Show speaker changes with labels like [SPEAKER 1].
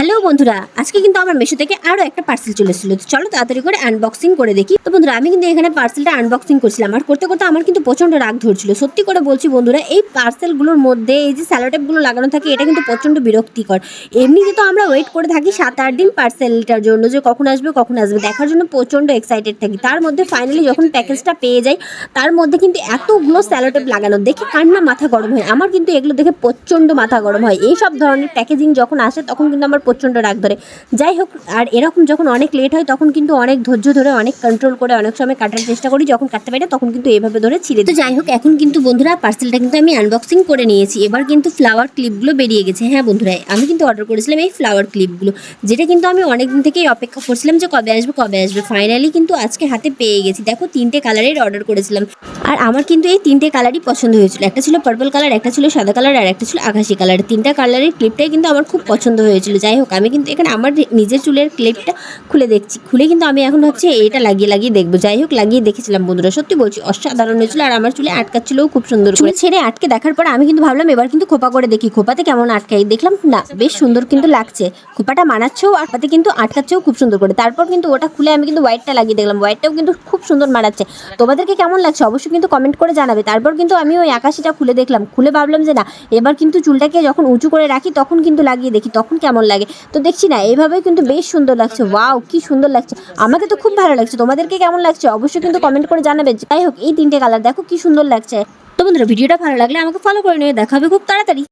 [SPEAKER 1] Hello বন্ধুরা, আজকে কিন্তু আমার মেশো থেকে আরও একটা পার্সেল চলে এসেছিল। তো চলো তাড়াতাড়ি করে আনবক্সিং করে দেখি। তো বন্ধুরা, আমি কিন্তু এখানে পার্সেলটা আনবক্সিং করছিলাম, আর করতে করতে আমার কিন্তু প্রচণ্ড রাগ ধরছিল। সত্যি করে বলছি বন্ধুরা, এই পার্সেলগুলোর মধ্যে এই যে স্যালোটেপগুলো লাগানো থাকে, এটা কিন্তু প্রচণ্ড বিরক্তিকর। এমনিতে তো আমরা ওয়েট করে থাকি 7-8 দিন পার্সেলটার জন্য, যে কখন আসবে দেখার জন্য প্রচণ্ড এক্সাইটেড থাকি। তার মধ্যে ফাইনালি যখন প্যাকেজটা পেয়ে যাই, তার মধ্যে কিন্তু এতগুলো স্যালোটেপ লাগানো দেখে কার না মাথা গরম হয়। আমার কিন্তু এগুলো দেখে প্রচণ্ড মাথা গরম হয়। এই সব ধরনের প্যাকেজিং যখন আসে তখন কিন্তু আমার প্রচণ্ড রাগ ধরে। যাই হোক, আর এরকম যখন অনেক লেট হয় তখন কিন্তু অনেক ধৈর্য ধরে, অনেক কন্ট্রোল করে অনেক সময় কাটার চেষ্টা করি। যখন কাটতে পারি না তখন কিন্তু এইভাবে ধরে ছিঁড়ে। তো যাই হোক, এখন কিন্তু বন্ধুরা পার্সেলটা কিন্তু আমি আনবক্সিং করে নিয়েছি। এবার কিন্তু ফ্লাওয়ার ক্লিপগুলো বেরিয়ে গেছে। হ্যাঁ বন্ধুরা, আমি কিন্তু অর্ডার করেছিলাম এই ফ্লাওয়ার ক্লিপগুলো, যেটা কিন্তু আমি অনেকদিন থেকেই অপেক্ষা করছিলাম যে কবে আসবে। ফাইনালি কিন্তু আজকে হাতে পেয়ে গেছি। দেখো, 3টে কালারের অর্ডার করেছিলাম, আর আমার কিন্তু এই 3টে কালারই পছন্দ হয়েছিল। একটা ছিল পার্পল কালার, একটা ছিল সাদা কালার, আর একটা ছিল আকাশি কালার। 3টা কালারের ক্লিপটাই কিন্তু আমার খুব পছন্দ হয়েছিল। যাই হোক, আমি কিন্তু এখানে আমার নিজের চুলের ক্লিপটা খুলে দেখছি। খুলে কিন্তু আমি এখন ভাবছি এটা লাগিয়ে দেখবো। যাই হোক, লাগিয়ে দেখেছিলাম বন্ধুরা, সত্যি বলছি অসাধারণ হয়েছিল। আর আমার চুলে আটকাচ্ছিলও খুব সুন্দর করে। ছেড়ে আটকে দেখার পর আমি কিন্তু ভাবলাম এবার কিন্তু খোপা করে দেখি, খোপাতে কেমন আটকাই। দেখলাম না, বেশ সুন্দর কিন্তু লাগছে। খোপাটা মানাচ্ছেও আর পাতে কিন্তু আটকাচ্ছেও খুব সুন্দর করে। তারপর কিন্তু ওটা খুলে আমি কিন্তু হোয়াইটটা লাগিয়ে দেখলাম, হোয়াইটটাও কিন্তু খুব সুন্দর মানাচ্ছে। তোমাদেরকে কেমন লাগছে অবশ্যই কিন্তু কমেন্ট করে জানাবে। তারপর কিন্তু আমি ওই আকাশিটা খুলে দেখলাম, খুলে ভাবলাম যে না, এবার কিন্তু চুলটাকে যখন উঁচু করে রাখি তখন কিন্তু লাগিয়ে দেখি তখন কেমন লাগে। তো দেখছি না, এইভাবে কিন্তু বেশ সুন্দর লাগছে। ওয়াও, কি সুন্দর লাগছে, আমাকে তো খুব ভালো লাগছে। তোমাদেরকে কেমন লাগছে অবশ্যই কিন্তু কমেন্ট করে জানাবে। যাই হোক, এই 3টে কালার দেখো কি সুন্দর লাগছে। তো বন্ধুরা, ভিডিওটা ভালো লাগলে আমাকে ফলো করে নিয়ে দেখা হবে খুব তাড়াতাড়ি।